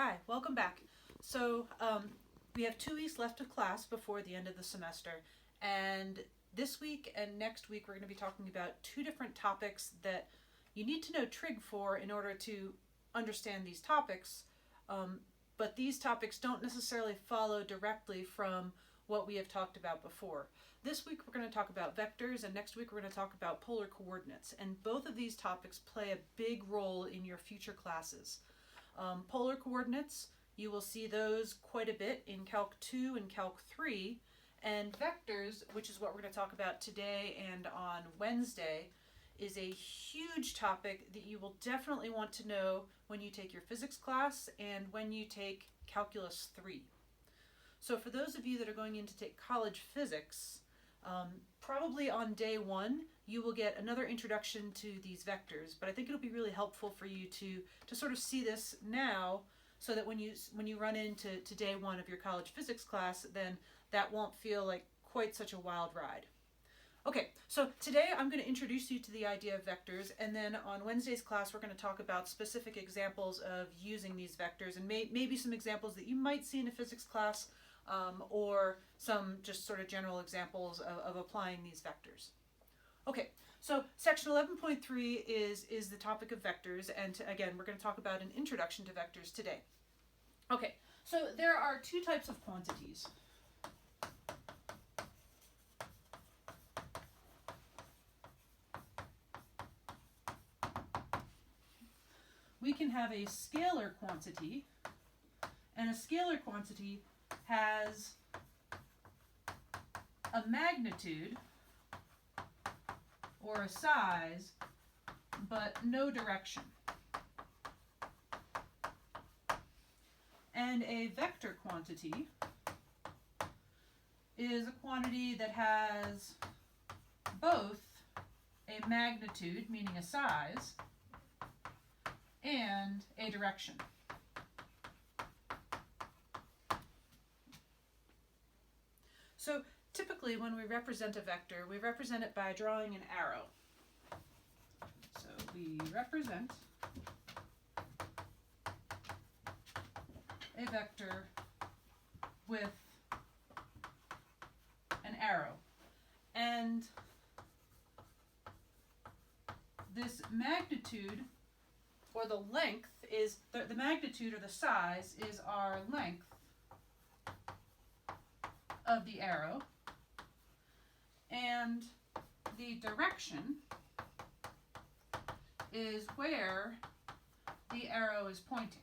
Hi, welcome back. So, we have 2 weeks left of class before the end of the semester, and this week and next week we're going to be talking about two different topics that you need to know trig for in order to understand these topics, but these topics don't necessarily follow directly from what we have talked about before. This week we're going to talk about vectors, and next week we're going to talk about polar coordinates, and both of these topics play a big role in your future classes. Polar coordinates, you will see those quite a bit in Calc 2 and Calc 3, and vectors, which is what we're going to talk about today and on Wednesday, is a huge topic that you will definitely want to know when you take your physics class and when you take Calculus 3. So for those of you that are going in to take college physics, probably on day one you will get another introduction to these vectors, but I think it'll be really helpful for you to sort of see this now, so that when you run into day one of your college physics class, then that won't feel like quite such a wild ride. Okay, so today I'm going to introduce you to the idea of vectors, and then on Wednesday's class we're going to talk about specific examples of using these vectors, and maybe some examples that you might see in a physics class, or some just sort of general examples of applying these vectors. Okay, so section 11.3 is the topic of vectors, and again, we're going to talk about an introduction to vectors today. Okay, so there are two types of quantities. We can have a scalar quantity, and a scalar quantity has a magnitude or a size, but no direction. And a vector quantity is a quantity that has both a magnitude, meaning a size, and a direction. So typically when we represent a vector, we represent it by drawing an arrow. So we represent a vector with an arrow. And this magnitude, or the length, is the magnitude or the size is our length of the arrow, and the direction is where the arrow is pointing.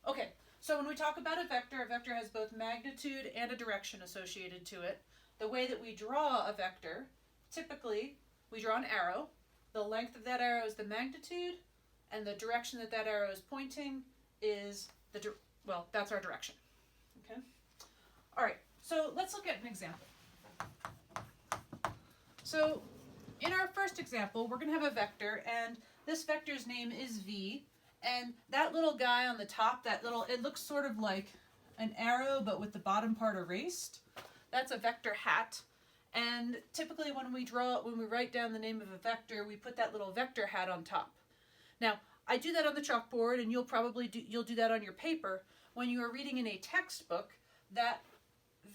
Okay, so when we talk about a vector has both magnitude and a direction associated to it. The way that we draw a vector, typically we draw an arrow. The length of that arrow is the magnitude, and the direction that that arrow is pointing is that's our direction. Okay? All right, so let's look at an example. So in our first example, we're going to have a vector, and this vector's name is v, and that little guy on the top, it looks sort of like an arrow but with the bottom part erased. That's a vector hat. And typically when we write down the name of a vector, we put that little vector hat on top. Now, I do that on the chalkboard, and you'll do that on your paper. When you are reading in a textbook, that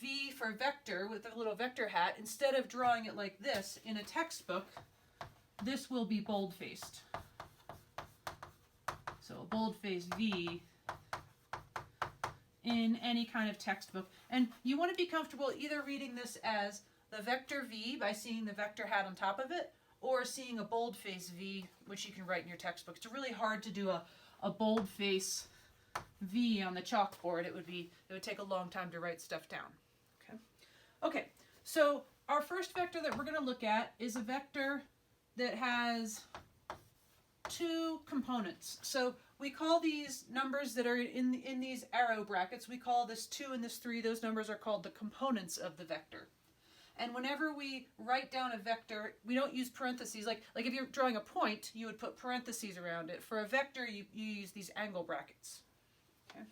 V for vector with the little vector hat, instead of drawing it like this in a textbook, this will be bold-faced. So a bold-faced V in any kind of textbook. And you want to be comfortable either reading this as the vector V by seeing the vector hat on top of it, or seeing a bold-face V, which you can write in your textbook. It's really hard to do a bold-face V on the chalkboard. It would take a long time to write stuff down. Okay, so our first vector that we're going to look at is a vector that has two components. So we call these numbers that are in these arrow brackets, we call this 2 and this 3, those numbers are called the components of the vector. And whenever we write down a vector, we don't use parentheses. Like if you're drawing a point, you would put parentheses around it. For a vector, you use these angle brackets. Okay?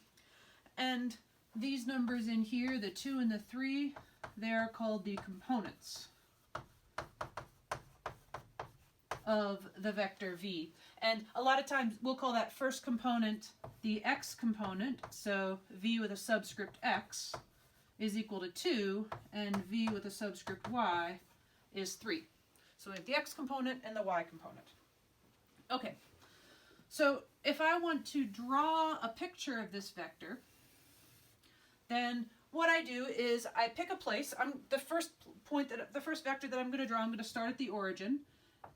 And these numbers in here, the 2 and the 3, they're called the components of the vector v. And a lot of times we'll call that first component the x component, so v with a subscript x is equal to 2, and v with a subscript y is 3. So we have the x component and the y component. Okay, so if I want to draw a picture of this vector, then what I do is I pick a place. The first vector that I'm going to draw, I'm going to start at the origin,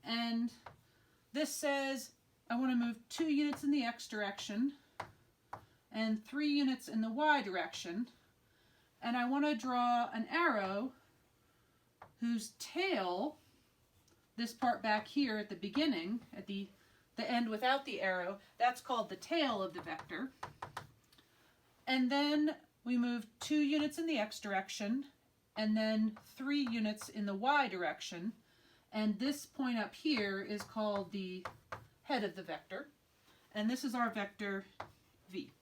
and this says I want to move 2 units in the x direction and 3 units in the y direction, and I want to draw an arrow whose tail, this part back here at the beginning, at the end without the arrow, that's called the tail of the vector. And then we move 2 units in the x direction and then 3 units in the y direction. And this point up here is called the head of the vector. And this is our vector v.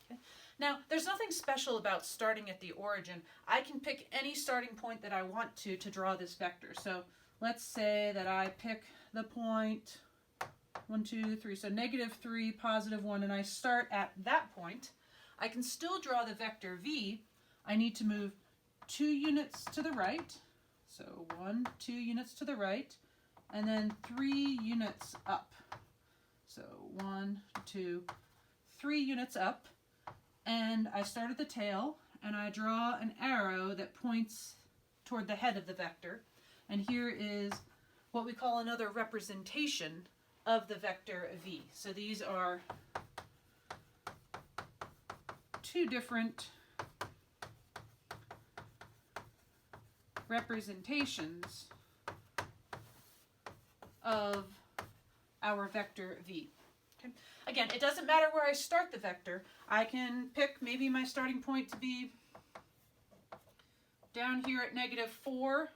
Okay. Now, there's nothing special about starting at the origin. I can pick any starting point that I want to draw this vector. So let's say that I pick the point 1, 2, 3, so -3, +1, and I start at that point. I can still draw the vector v. I need to move 2 units to the right, so 1, 2 units to the right, and then 3 units up. So 1, 2, 3 units up, and I start at the tail, and I draw an arrow that points toward the head of the vector, and here is what we call another representation of the vector v. So these are 2 different representations of our vector v. Okay. Again, it doesn't matter where I start the vector. I can pick maybe my starting point to be down here at -4,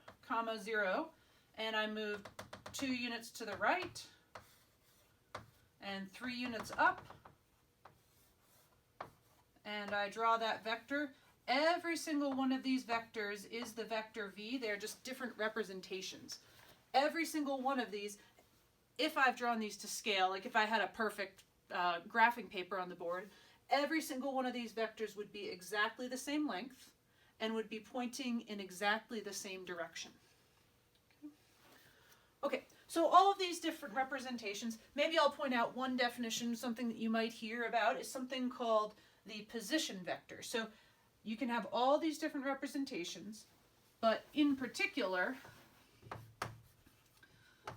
0, and I move 2 units to the right and 3 units up, and I draw that vector. Every single one of these vectors is the vector v. They're just different representations. Every single one of these, if I've drawn these to scale, like if I had a perfect graphing paper on the board, every single one of these vectors would be exactly the same length and would be pointing in exactly the same direction. Okay, so all of these different representations, maybe I'll point out one definition, something that you might hear about, is something called the position vector. So you can have all these different representations, but in particular,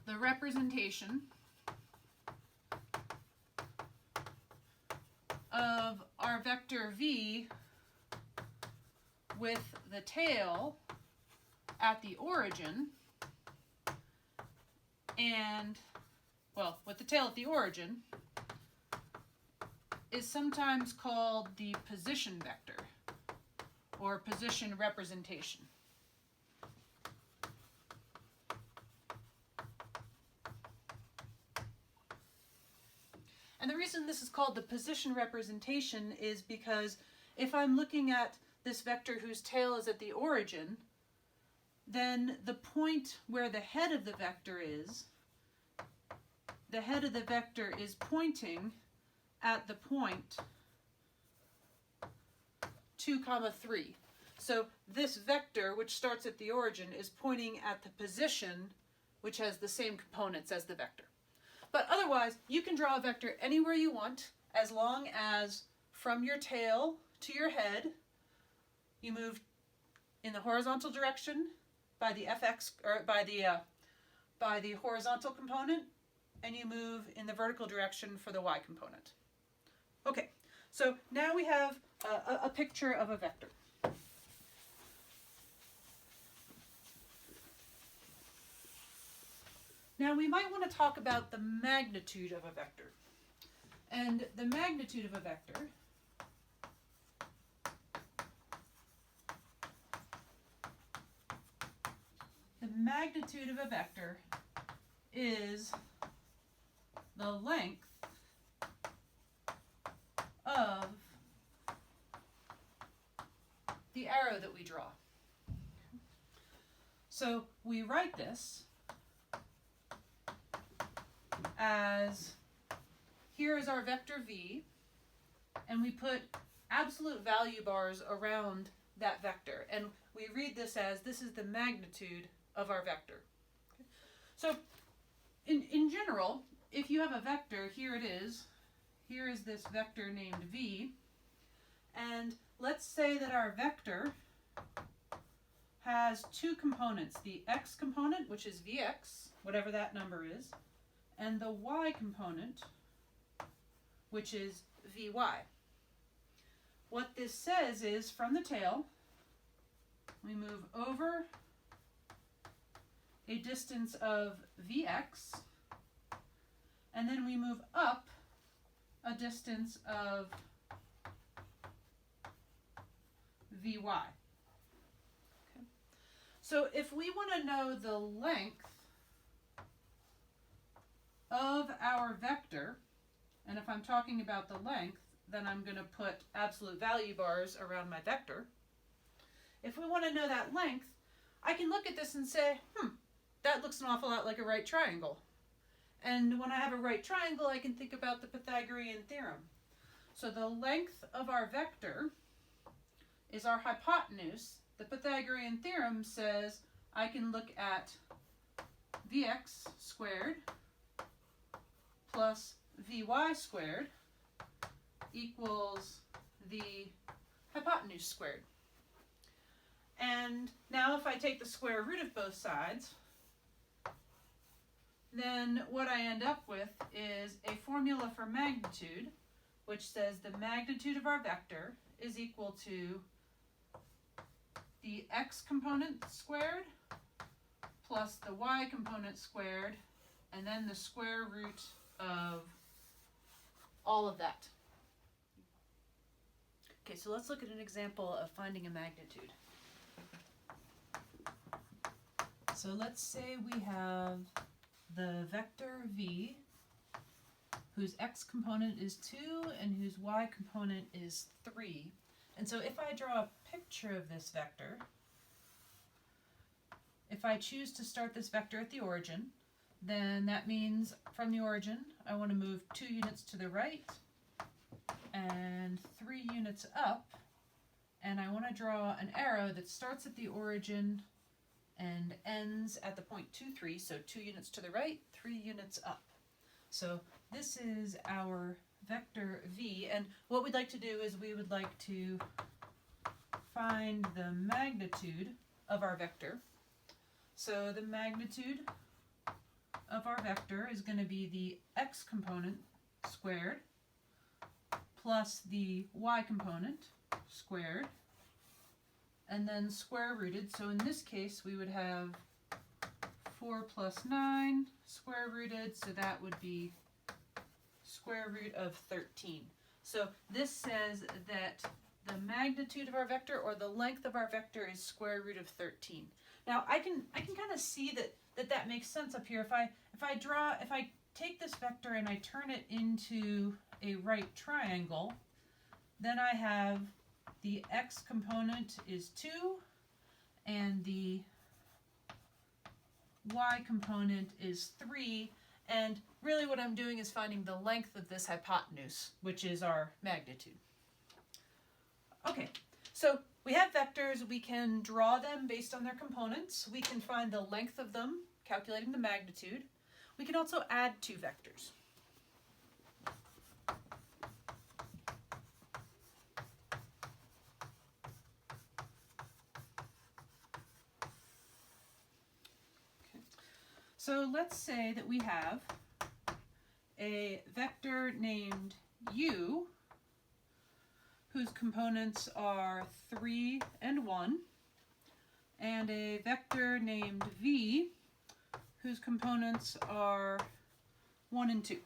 the representation of our vector v with the tail at the origin, and, well, with the tail at the origin, is sometimes called the position vector, or position representation. And the reason this is called the position representation is because if I'm looking at this vector whose tail is at the origin, then the point where the head of the vector is pointing at the point 2, 3. So this vector, which starts at the origin, is pointing at the position which has the same components as the vector. But otherwise, you can draw a vector anywhere you want, as long as from your tail to your head, you move in the horizontal direction by the fx, or by the horizontal component, and you move in the vertical direction for the y component. Okay, so now we have a picture of a vector. Now we might want to talk about the magnitude of a vector. And the magnitude of a vector is the length of the arrow that we draw. So we write this as, here is our vector v, and we put absolute value bars around that vector. And we read this as, this is the magnitude of our vector. Okay. So in general, if you have a vector, here it is. Here is this vector named v. And let's say that our vector has two components, the x component, which is vx, whatever that number is, and the y component, which is vy. What this says is, from the tail, we move over a distance of vx, and then we move up a distance of vy. Okay. So if we want to know the length of our vector, and if I'm talking about the length, then I'm going to put absolute value bars around my vector. If we want to know that length, I can look at this and say, that looks an awful lot like a right triangle. And when I have a right triangle, I can think about the Pythagorean theorem. So the length of our vector is our hypotenuse. The Pythagorean theorem says I can look at vx squared plus vy squared equals the hypotenuse squared. And now if I take the square root of both sides, then what I end up with is a formula for magnitude, which says the magnitude of our vector is equal to the x component squared plus the y component squared, and then the square root of all of that. Okay, so let's look at an example of finding a magnitude. So let's say we have the vector v, whose x component is 2 and whose y component is 3. And so if I draw a picture of this vector, if I choose to start this vector at the origin, then that means from the origin I want to move 2 units to the right and 3 units up, and I want to draw an arrow that starts at the origin and ends at the point 2, 3, so 2 units to the right, 3 units up. So this is our vector v, and what we'd like to do is we would like to find the magnitude of our vector. So the magnitude of our vector is going to be the x component squared plus the y component squared, and then square rooted. So in this case we would have 4 plus 9 square rooted, so that would be square root of 13. So this says that the magnitude of our vector, or the length of our vector, is square root of 13. Now I can kind of see that makes sense up here. If I take this vector and I turn it into a right triangle, then I have the x component is 2 and the y component is 3, and really what I'm doing is finding the length of this hypotenuse, which is our magnitude. Okay, so we have vectors, we can draw them based on their components, we can find the length of them, calculating the magnitude. We can also add two vectors. So let's say that we have a vector named u, whose components are 3 and 1, and a vector named v, whose components are 1 and 2.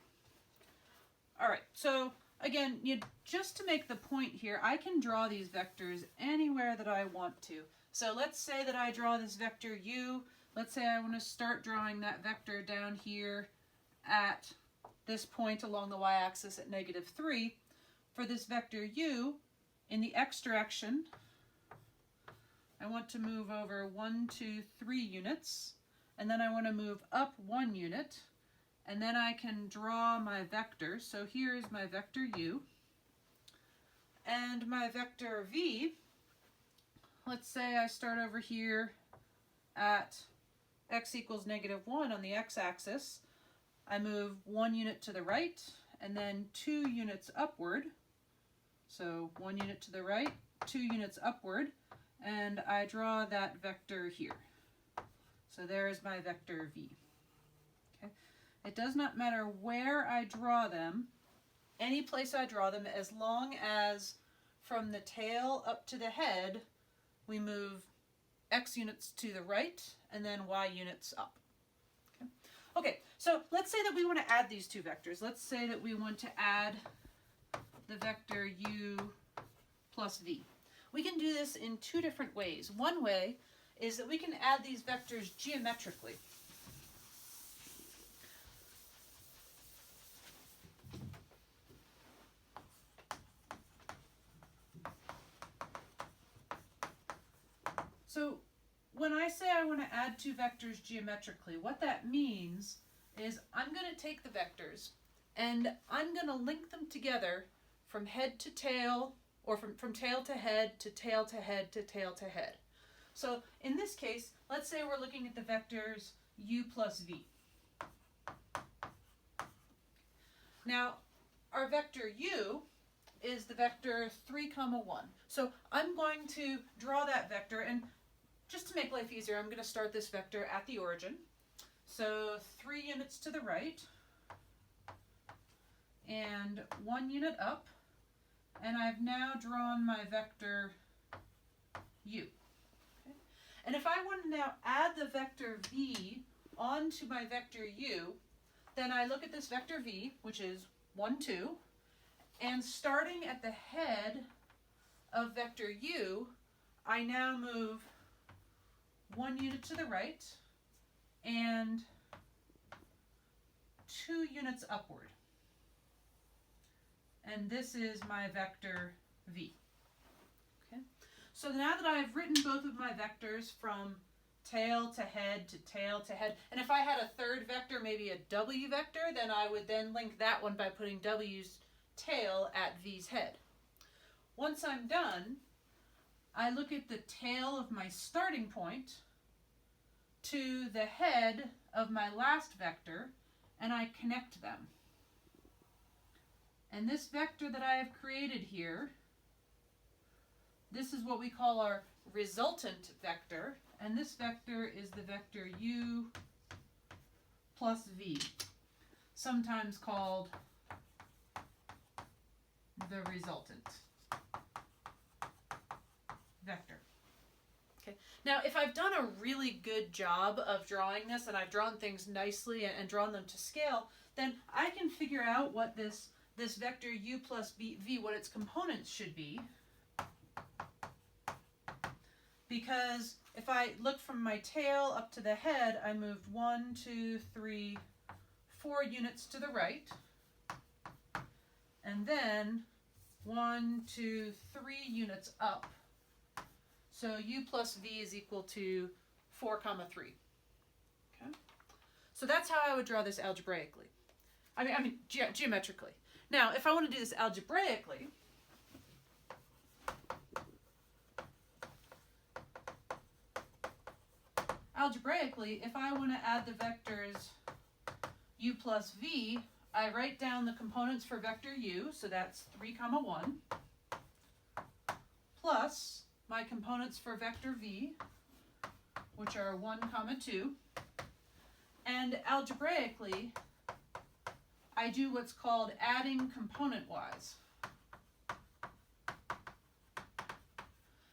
All right, so again, just to make the point here, I can draw these vectors anywhere that I want to. So let's say that I draw this vector u. Let's say I want to start drawing that vector down here at this point along the y-axis at -3. For this vector u, in the x direction, I want to move over 1, 2, 3 units, and then I want to move up 1 unit, and then I can draw my vector. So here is my vector u, and my vector v. Let's say I start over here at x equals -1 on the x-axis. I move 1 unit to the right and then 2 units upward. So 1 unit to the right, 2 units upward, and I draw that vector here. So there is my vector v. Okay. It does not matter where I draw them, any place I draw them, as long as from the tail up to the head we move x units to the right and then y units up. Okay, okay, so let's say that we want to add these two vectors. Let's say that we want to add the vector u plus v. We can do this in two different ways. One way is that we can add these vectors geometrically. So when I say I want to add two vectors geometrically, what that means is I'm going to take the vectors and I'm going to link them together from head to tail, or from tail to head to tail to head to tail to head. So in this case, let's say we're looking at the vectors u plus v. Now, our vector u is the vector 3, 1. So I'm going to draw that vector, and just to make life easier, I'm going to start this vector at the origin. So 3 units to the right, and 1 unit up, and I've now drawn my vector u. Okay. And if I want to now add the vector v onto my vector u, then I look at this vector v, which is 1, 2, and starting at the head of vector u, I now move 1 unit to the right and 2 units upward. And this is my vector v. Okay. So now that I've written both of my vectors from tail to head to tail to head, and if I had a third vector, maybe a w vector, then I would then link that one by putting w's tail at v's head. Once I'm done, I look at the tail of my starting point to the head of my last vector, and I connect them. And this vector that I have created here, this is what we call our resultant vector, and this vector is the vector u plus v, sometimes called the resultant vector. Okay. Now, if I've done a really good job of drawing this, and I've drawn things nicely and drawn them to scale, then I can figure out what this vector u plus v, what its components should be. Because if I look from my tail up to the head, I moved 1, 2, 3, 4 units to the right. And then 1, 2, 3 units up. So u plus v is equal to 4, 3. Okay? So that's how I would draw this algebraically. Geometrically. Now, if I want to do this algebraically, if I want to add the vectors u plus v, I write down the components for vector u, so that's 3, 1, plus my components for vector v, which are 1, 2, and algebraically, I do what's called adding component-wise.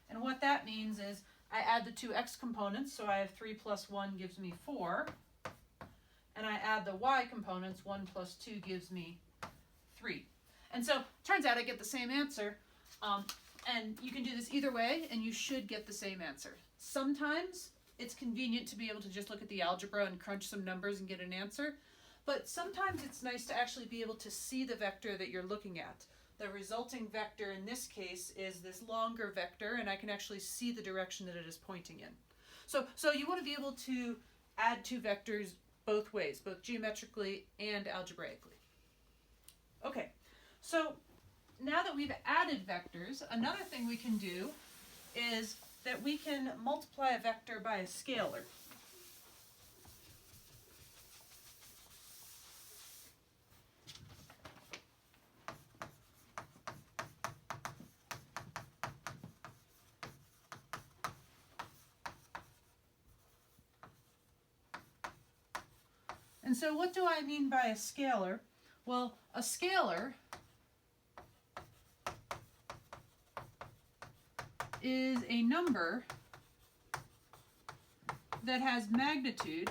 And what that means is I add the two x components, so I have 3 plus 1 gives me 4, and I add the y components, 1 plus 2 gives me 3. And so, turns out I get the same answer, and you can do this either way, and you should get the same answer. Sometimes it's convenient to be able to just look at the algebra and crunch some numbers and get an answer, but sometimes it's nice to actually be able to see the vector that you're looking at. The resulting vector in this case is this longer vector, and I can actually see the direction that it is pointing in. So you want to be able to add two vectors both ways, both geometrically and algebraically. Okay, so now that we've added vectors, another thing we can do is that we can multiply a vector by a scalar. And so what do I mean by a scalar? Well, a scalar is a number that has magnitude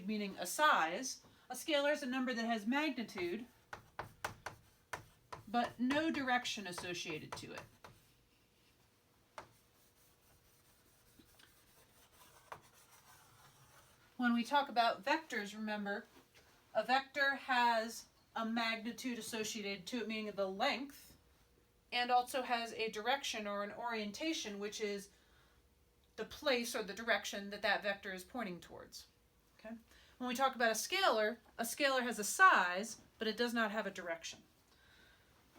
meaning a size. A scalar is a number that has magnitude but no direction associated to it. When we talk about vectors, remember, a vector has a magnitude associated to it, meaning the length, and also has a direction or an orientation, which is the place or the direction that that vector is pointing towards. Okay? When we talk about a scalar has a size, but it does not have a direction.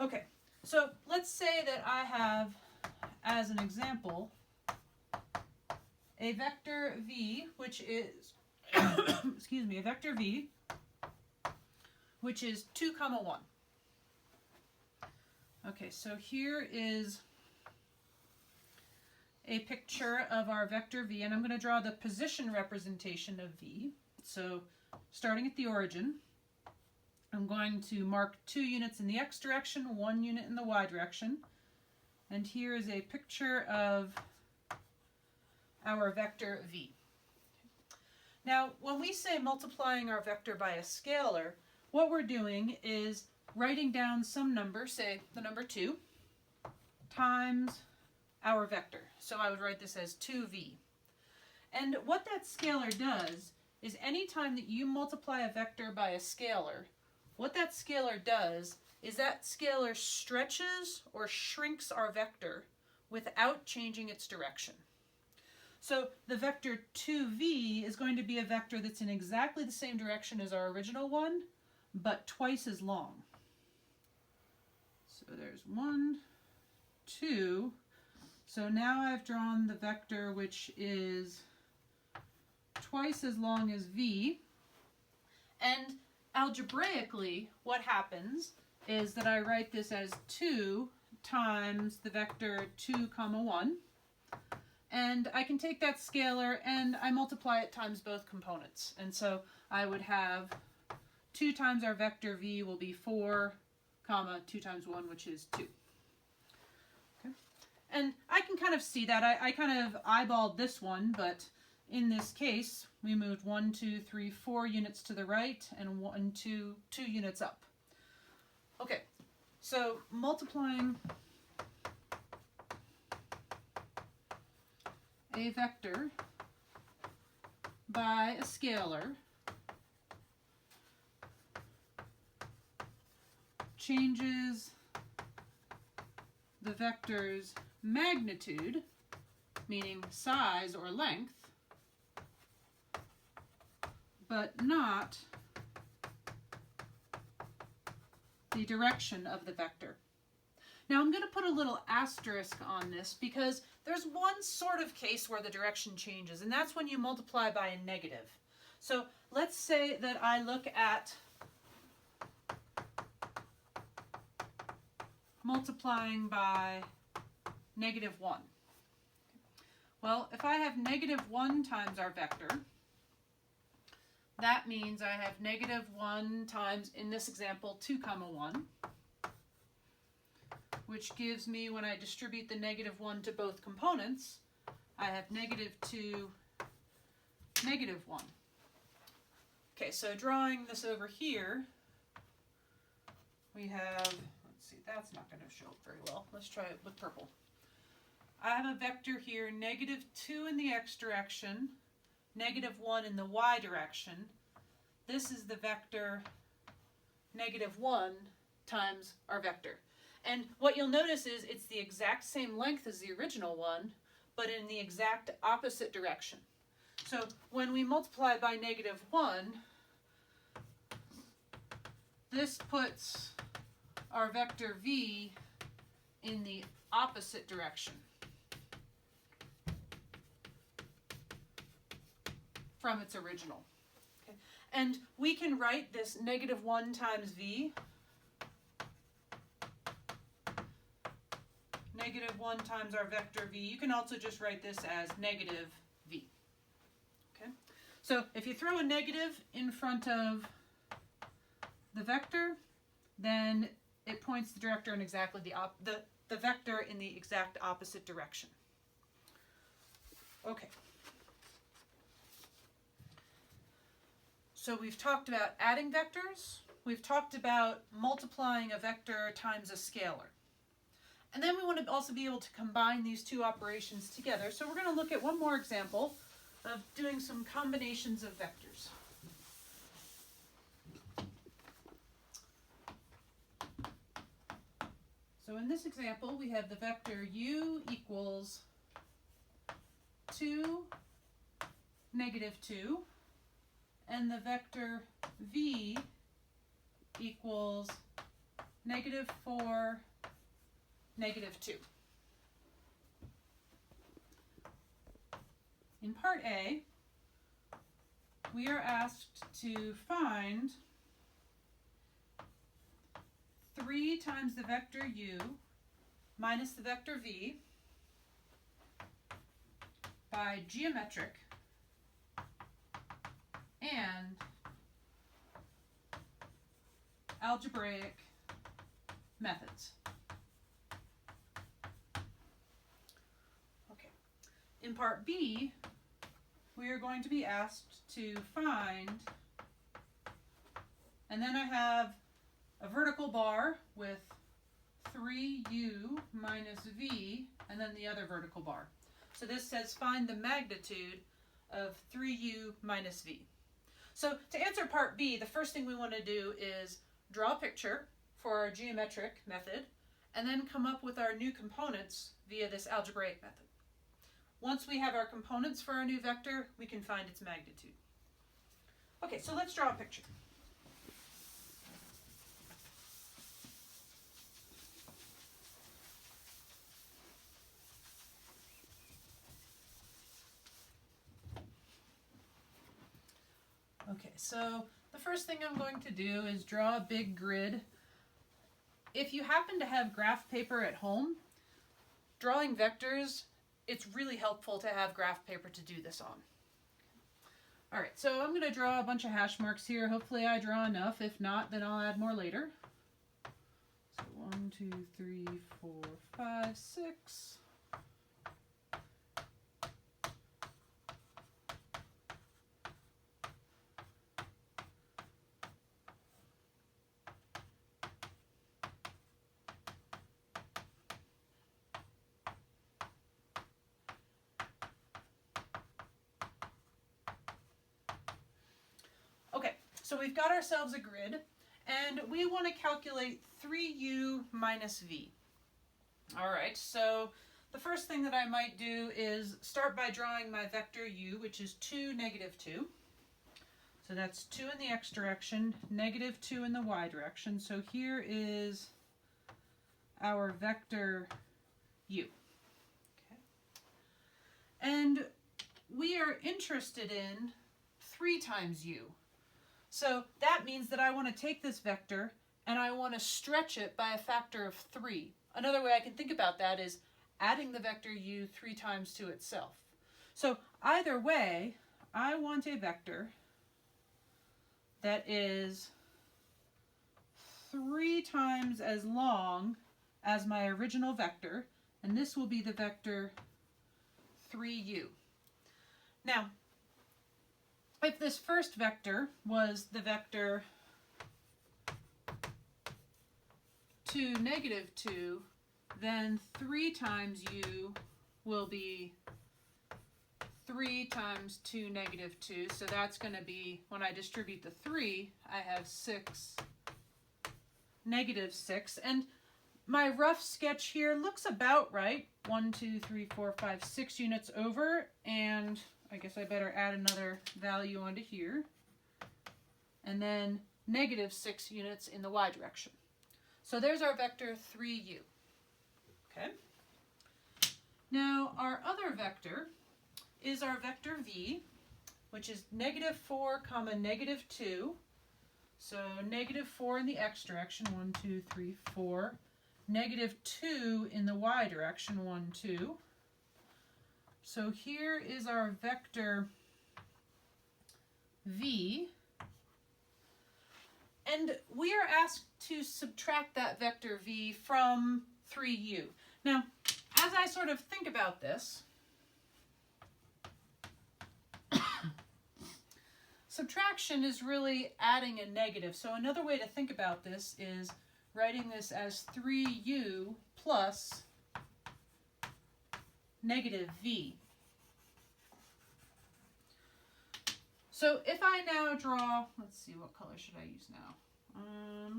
Okay, so let's say that I have, as an example, a vector v, which is excuse me, a vector v, which is 2, 1. Okay, so here is a picture of our vector v, and I'm going to draw the position representation of v. So starting at the origin, I'm going to mark 2 units in the x direction, 1 unit in the y direction. And here is a picture of our vector v. Now, when we say multiplying our vector by a scalar, what we're doing is writing down some number, say the number 2, times our vector. So I would write this as 2v. And what that scalar does is anytime that you multiply a vector by a scalar, what that scalar does is that scalar stretches or shrinks our vector without changing its direction. So the vector 2v is going to be a vector that's in exactly the same direction as our original one, but twice as long. So there's 1, 2. So now I've drawn the vector which is twice as long as v. And algebraically, what happens is that I write this as 2 times the vector 2, 1. And I can take that scalar and I multiply it times both components. And so I would have 2 times our vector v will be 4, 2 times 1, which is 2. Okay. And I can kind of see that. I kind of eyeballed this one, but in this case, we moved 1, 2, 3, 4 units to the right and 1, 2 units up. Okay, so multiplying a vector by a scalar changes the vector's magnitude, meaning size or length, but not the direction of the vector. Now I'm going to put a little asterisk on this because there's one sort of case where the direction changes, and that's when you multiply by a negative. So let's say that I look at multiplying by -1. Well, if I have -1 times our vector, that means I have -1 times, in this example, 2, 1. Which gives me, when I distribute the -1 to both components, I have -2, -1. Okay, so drawing this over here, we have, let's see, that's not going to show up very well. Let's try it with purple. I have a vector here, -2 in the x direction, -1 in the y direction. This is the vector -1 times our vector. And what you'll notice is it's the exact same length as the original one, but in the exact opposite direction. So when we multiply by -1, this puts our vector v in the opposite direction from its original. Okay. And we can write this -1 times v, -1 times our vector v. You can also just write this as negative v. Okay. So if you throw a negative in front of the vector, then it points the director in exactly the vector in the exact opposite direction. Okay. So we've talked about adding vectors. We've talked about multiplying a vector times a scalar. And then we want to also be able to combine these two operations together. So we're going to look at one more example of doing some combinations of vectors. So in this example, we have the vector u equals 2, -2, and the vector v equals -4, -2. In part A, we are asked to find 3 times the vector u minus the vector v by geometric and algebraic methods. Okay. In part B, we are going to be asked to find, and then I have a vertical bar with 3u minus v, and then the other vertical bar. So this says find the magnitude of 3u minus v. So to answer part B, the first thing we want to do is draw a picture for our geometric method, and then come up with our new components via this algebraic method. Once we have our components for our new vector, we can find its magnitude. Okay, so let's draw a picture. Okay, so the first thing I'm going to do is draw a big grid. If you happen to have graph paper at home, drawing vectors, it's really helpful to have graph paper to do this on. All right, so I'm going to draw a bunch of hash marks here. Hopefully I draw enough. If not, then I'll add more later. So 1, 2, 3, 4, 5, 6. So we've got ourselves a grid, and we want to calculate 3u minus v. All right, so the first thing that I might do is start by drawing my vector u, which is 2, -2. So that's 2 in the x direction, -2 in the y direction. So here is our vector u. Okay. And we are interested in 3 times u. So that means that I want to take this vector and I want to stretch it by a factor of 3. Another way I can think about that is adding the vector u 3 times to itself. So either way, I want a vector that is 3 times as long as my original vector, and this will be the vector 3u. Now, if this first vector was the vector 2, -2, then 3 times u will be 3 times 2, -2. So that's going to be, when I distribute the 3, I have 6, -6. And my rough sketch here looks about right. 1, 2, 3, 4, 5, 6 units over, and I guess I better add another value onto here. And then -6 units in the y direction. So there's our vector 3u. Okay. Now our other vector is our vector v, which is -4, comma -2. So -4 in the x direction, 1, 2, 3, 4. -2 in the y direction, 1, 2. So here is our vector v. And we are asked to subtract that vector v from 3u. Now, as I sort of think about this, subtraction is really adding a negative. So another way to think about this is writing this as 3u plus -v. So if I now draw, let's see, what color should I use now?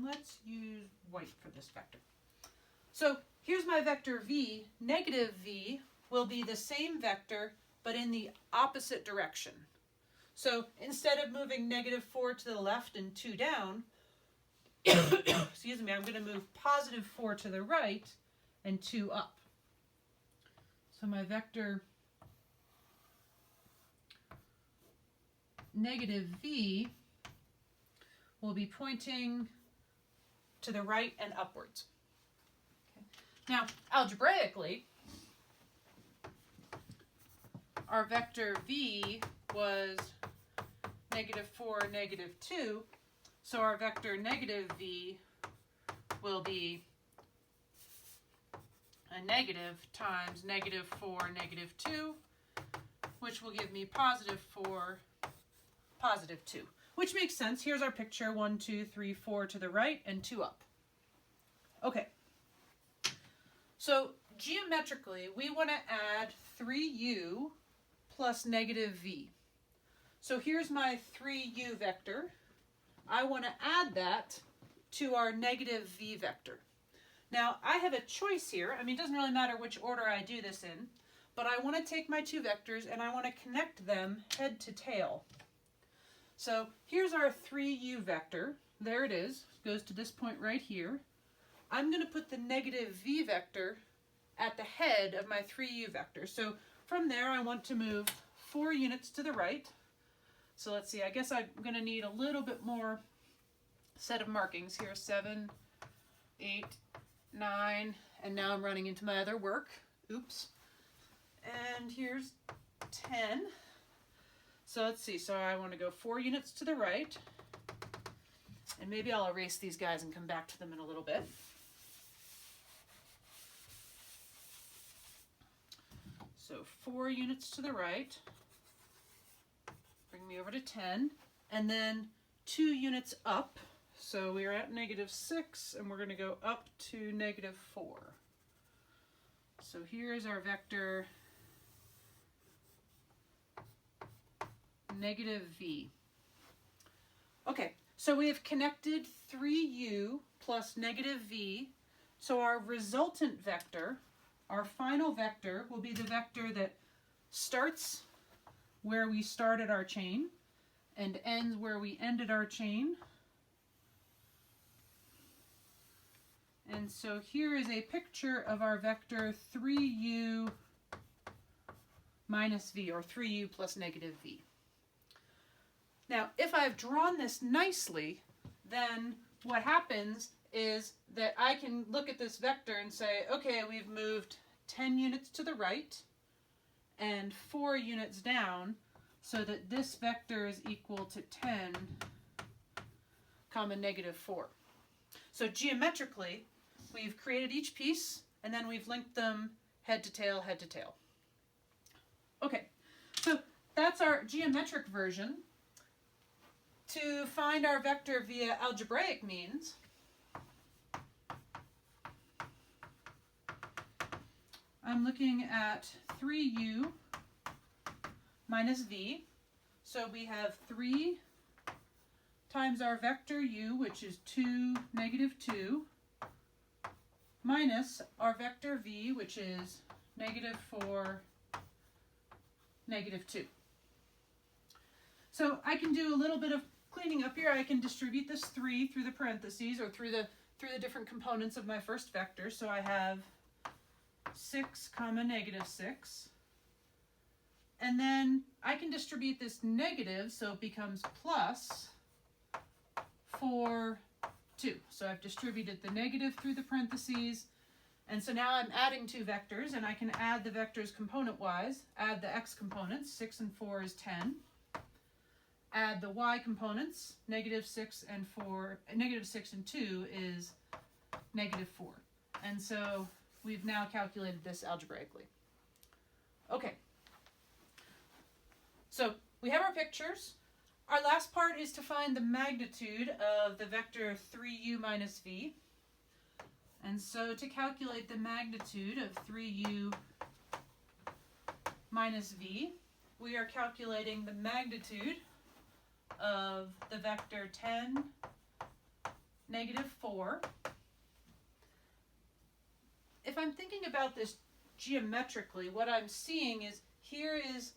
Let's use white for this vector. So here's my vector v. -v will be the same vector, but in the opposite direction. So instead of moving -4 to the left and 2 down, excuse me, I'm going to move +4 to the right and 2 up. So my vector -v will be pointing to the right and upwards. Okay. Now, algebraically, our vector v was -4, -2, so our vector -v will be a negative times -4, -2, which will give me +4, +2, which makes sense. Here's our picture, 1, 2, 3, 4 to the right and 2 up. Okay, so geometrically, we want to add 3u plus -v. So here's my 3u vector. I want to add that to our -v vector. Now, I have a choice here. I mean, it doesn't really matter which order I do this in, but I want to take my two vectors and I want to connect them head to tail. So here's our 3u vector. There it is. It goes to this point right here. I'm going to put the -v vector at the head of my 3u vector. So from there, I want to move 4 units to the right. So let's see, I guess I'm going to need a little bit more set of markings here. 7, 8, 9, and now I'm running into my other work. Oops. And here's 10. So let's see, so I want to go 4 units to the right. And maybe I'll erase these guys and come back to them in a little bit. So 4 units to the right. Bring me over to 10. And then 2 units up. So we're at -6, and we're going to go up to -4. So here's our vector -v. Okay, so we have connected 3u plus -v. So our resultant vector, our final vector, will be the vector that starts where we started our chain and ends where we ended our chain. And so here is a picture of our vector 3u minus v, or 3u plus -v. Now, if I've drawn this nicely, then what happens is that I can look at this vector and say, okay, we've moved 10 units to the right and 4 units down, so that this vector is equal to 10, comma -4. So geometrically, we've created each piece, and then we've linked them head to tail, head to tail. Okay, so that's our geometric version. To find our vector via algebraic means, I'm looking at 3u minus v. So we have 3 times our vector u, which is 2, -2, minus our vector v, which is -4, -2. So I can do a little bit of cleaning up here. I can distribute this 3 through the parentheses, or through the different components of my first vector. So I have 6, -6. And then I can distribute this negative, so it becomes plus 4, 2. So I've distributed the negative through the parentheses. And so now I'm adding two vectors, and I can add the vectors component-wise. Add the x components. 6 and 4 is 10. Add the y components. -6 and 4, -6 and 2 is -4. And so we've now calculated this algebraically. Okay. So we have our pictures. Our last part is to find the magnitude of the vector 3u minus v. And so to calculate the magnitude of 3u minus v, we are calculating the magnitude of the vector 10, -4. If I'm thinking about this geometrically, what I'm seeing is here is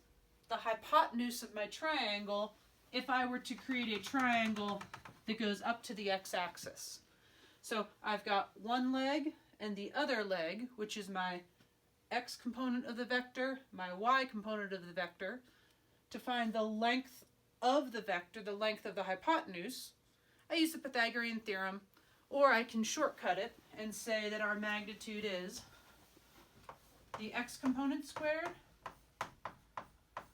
the hypotenuse of my triangle if I were to create a triangle that goes up to the x-axis. So I've got one leg and the other leg, which is my x component of the vector, my y component of the vector. To find the length of the vector, the length of the hypotenuse, I use the Pythagorean theorem, or I can shortcut it and say that our magnitude is the x component squared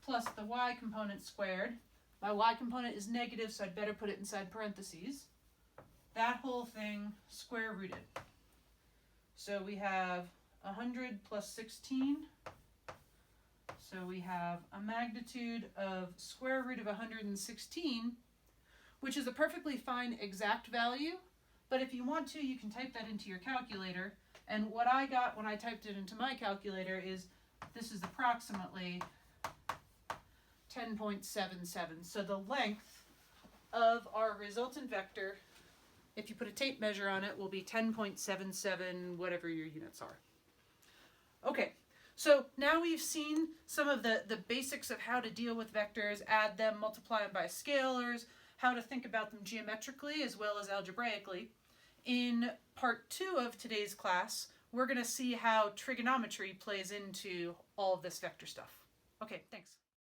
plus the y component squared. My y component is negative, so I'd better put it inside parentheses. That whole thing square rooted. So we have 100 plus 16. So we have a magnitude of square root of 116, which is a perfectly fine exact value. But if you want to, you can type that into your calculator. And what I got when I typed it into my calculator is this is approximately 10.77. So the length of our resultant vector, if you put a tape measure on it, will be 10.77, whatever your units are. Okay, so now we've seen some of the basics of how to deal with vectors, add them, multiply them by scalars, how to think about them geometrically as well as algebraically. In part 2 of today's class, we're going to see how trigonometry plays into all of this vector stuff. Okay, thanks.